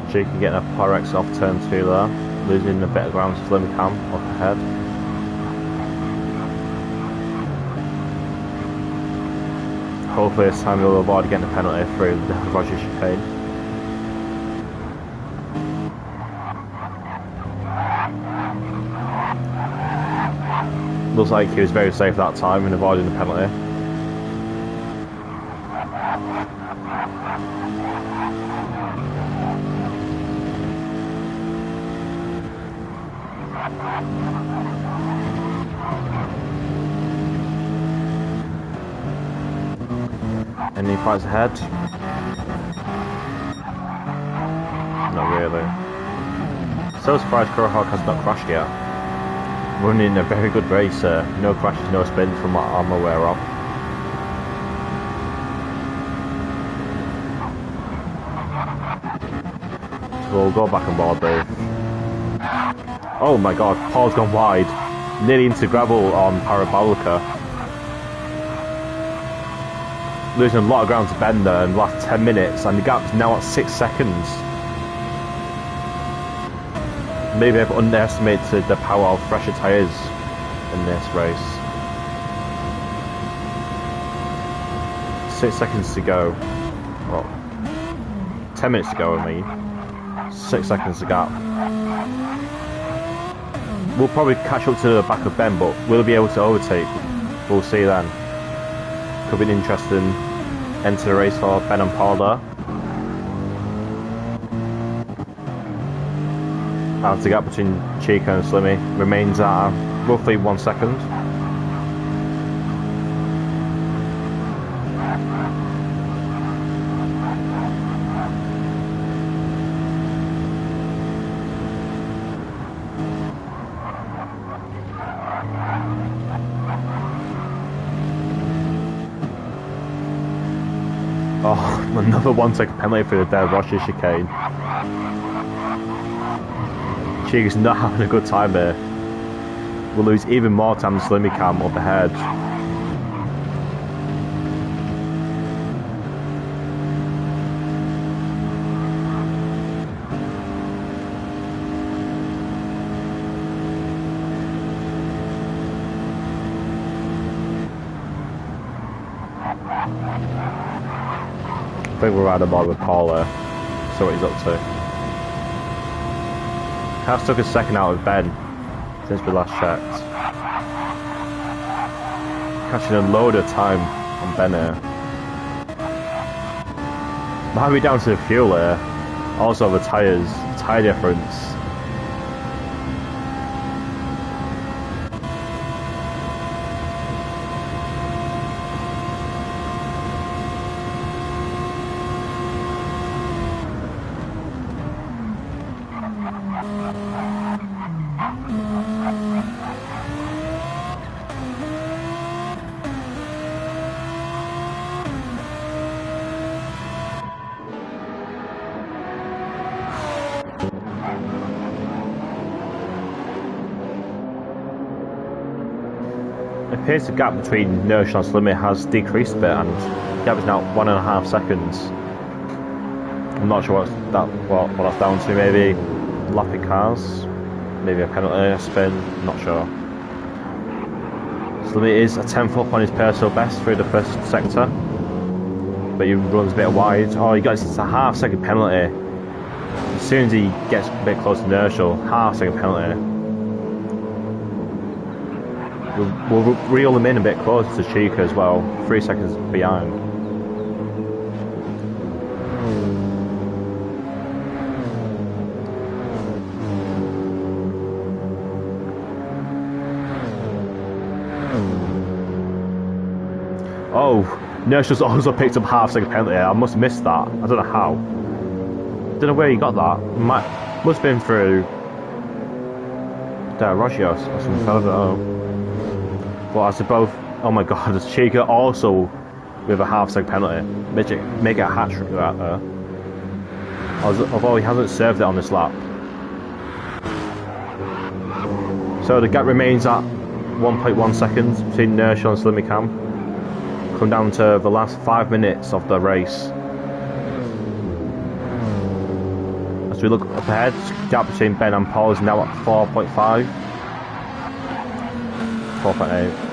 Cheeky getting a power exit off turn 2 there, losing a bit of ground to Slim Cam up ahead. Hopefully this time he'll avoid getting a penalty through the Roger chicane. Looks like he was very safe that time in avoiding the penalty. Any fights ahead? Not really. So surprised Kurahawk has not crashed yet. Running a very good race, no crashes, no spins from what I'm aware of. So we'll go back on board there. Oh my god, Paul's gone wide. Nearly into gravel on Parabolica. Losing a lot of ground to Bender in the last 10 minutes, and the gap's now at 6 seconds. Maybe I've underestimated the power of fresher tyres in this race. 6 seconds to go. Well, 10 minutes to go, I mean. 6 seconds to gap. We'll probably catch up to the back of Ben, but will we be able to overtake? We'll see then. Could be an interesting end to the race for Ben and Paul there. As the gap between Chica and Slimmy remains at roughly 1 second. Oh, another 1 second penalty for the Dead Rocher chicane. Chica's not having a good time here. We'll lose even more time than Slimmy Cam up ahead. I think we're right about with Paul there. See what he's up to. Has took a second out of Ben since we last checked. Catching a load of time on Ben here. Might be down to the fuel here. Also the tyres, tyre difference. It appears the gap between Nersh and Slimmy has decreased a bit, and the gap is now 1.5 seconds. I'm not sure what that's down to. Maybe lapping cars, maybe a penalty, a spin. I'm not sure. Slimmy is a 10th up on his personal best through the first sector, but he runs a bit wide. Oh, he got a half-second penalty. As soon as he gets a bit close to Nershall, half-second penalty. We'll reel them in a bit closer to Chica as well, 3 seconds behind. Oh, Nershall's also picked up half-second penalty. I must have missed that. I don't know how. Don't know where he got that. Must have been through Rogios or something. I don't know. But I suppose, oh my god, there's Chica also with a half-second penalty. Make it a hat-trick right there. Although he hasn't served it on this lap. So the gap remains at 1.1 seconds between Nershall and Slimmy Cam. Come down to the last 5 minutes of the race. As we look up ahead, gap between Ben and Paul is now at 4.5. 4.8.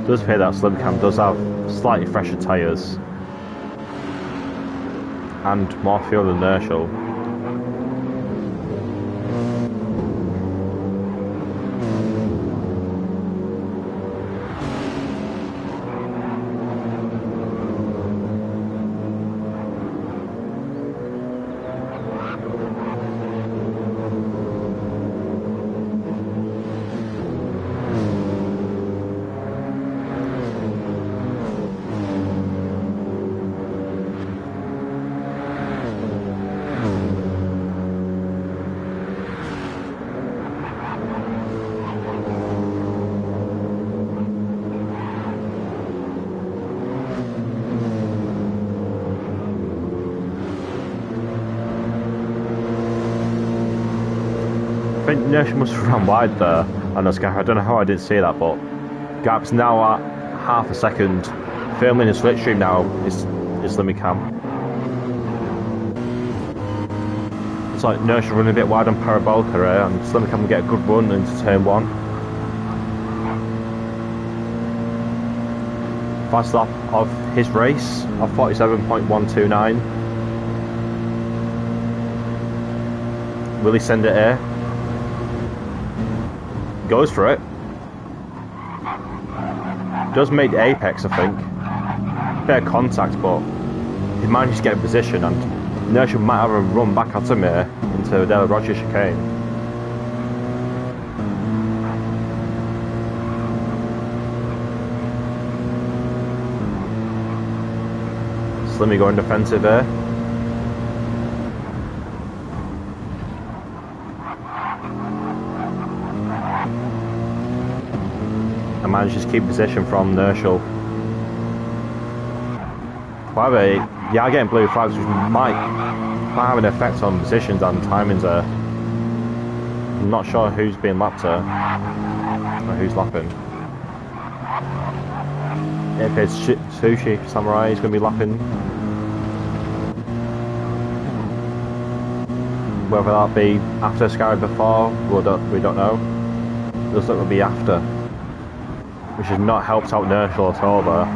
It does appear that Slim Cam does have slightly fresher tyres and more fuel than inertial. I think Inertia must have run wide there on the sky. I don't know how I didn't see that, but gap's now at half a second. Firmly in the slipstream now is Slimmy Cam. It's like Inertia running a bit wide on Parabolica here, and Slimmy Cam can get a good run into turn 1. Fast lap of his race of 47.129. Will he send it here? Goes for it. Does make the apex, I think. Bit of contact, but he managed to get in position, and Inertia might have a run back at him here into the Della Roger chicane. Slimmy going defensive here. And manages to keep position from Inertial. However, you are getting blue flags, which might have an effect on positions and timings there. I'm not sure who's being lapped here, or who's lapping. It appears Sushi Samurai is going to be lapping. Whether that be after Sky before, we don't know. It looks like it'll be after, which has not helped out Inertial at all there.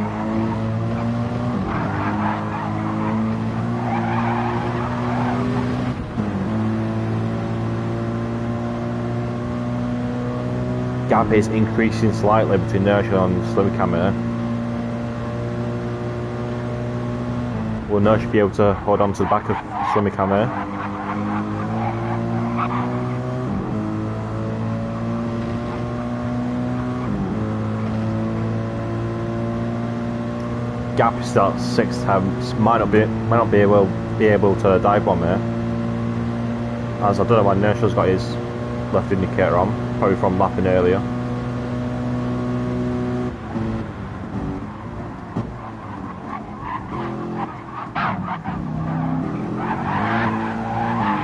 Gap is increasing slightly between Inertial and Slimmy Cam here. Will Inertial be able to hold on to the back of Slimmy Cam here? Gap is still at 6 tenths. Might not be able to dive bomb here. As I don't know why Inertial's got his left indicator on, probably from lapping earlier.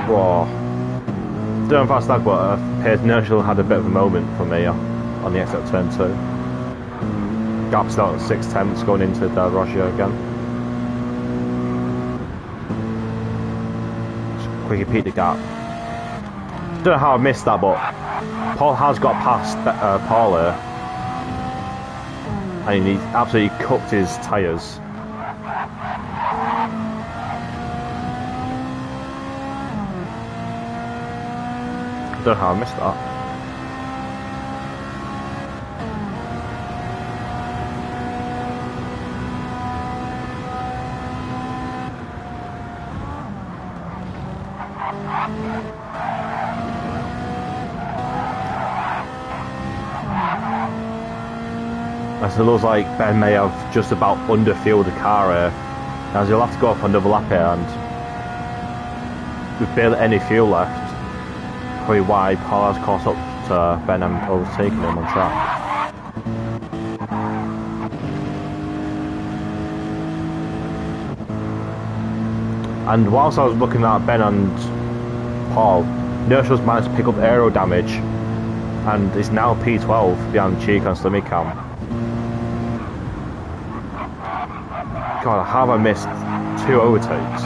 Whoa. Don't know if that's that, but Inertial had a bit of a moment for me on the exit of turn 2. Gap's out at 6 tenths going into Del Roger again. Just quickly peek the gap. Don't know how I missed that, but Paul has got past Paul here, and he absolutely cooked his tyres. Don't know how I missed that. As it looks like Ben may have just about underfueled the car here, as he'll have to go up another lap here, and with barely any fuel left, probably why Paul has caught up to Ben and overtaking him on track. And whilst I was looking at Ben and Paul, Nursel's managed to pick up aero damage and is now P12 behind Cheek and Slimmy Cam. God, how have I missed 2 overtakes?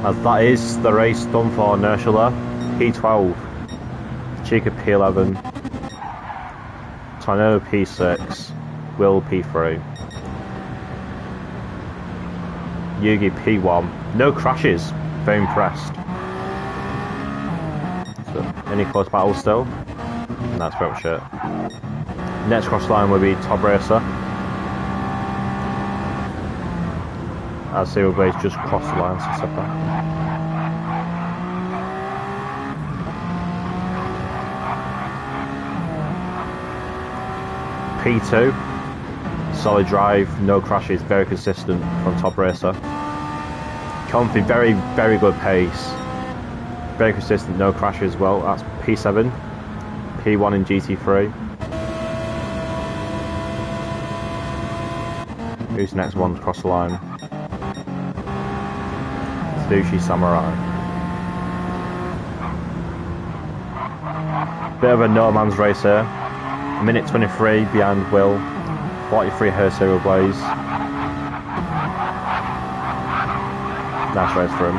As that is the race done for Nurse there. P12, Chica P11, Tornado P6, Will P3, Yugi P1. No crashes, very impressed. So, any close battles still? And that's pretty much it. Next cross line will be Top Racer. As Zero Blaze just crossed the line, so step back. P2, solid drive, no crashes, very consistent from Top Racer. Comfy, very, very good pace. Very consistent, no crashes as well. That's P7, P1 in GT3. Who's the next one to cross the line? Sushi Samurai. Bit of a no man's race here. A minute 23 behind Will. 43 her Zero Blaze. Nice race for him.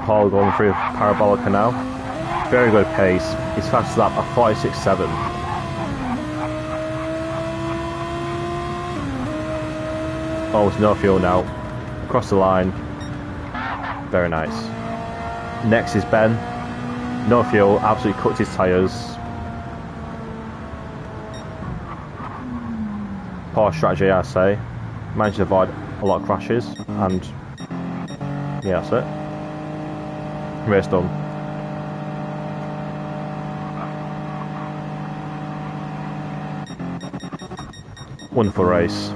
Paul going through Parabolica now. Very good pace. He's fast as that at 46.7. Almost no fuel now. Across the line. Very nice. Next is Ben. No fuel, absolutely cooked his tyres. Poor strategy, I say. Managed to avoid a lot of crashes, and yeah, that's it. Race done. Wonderful race.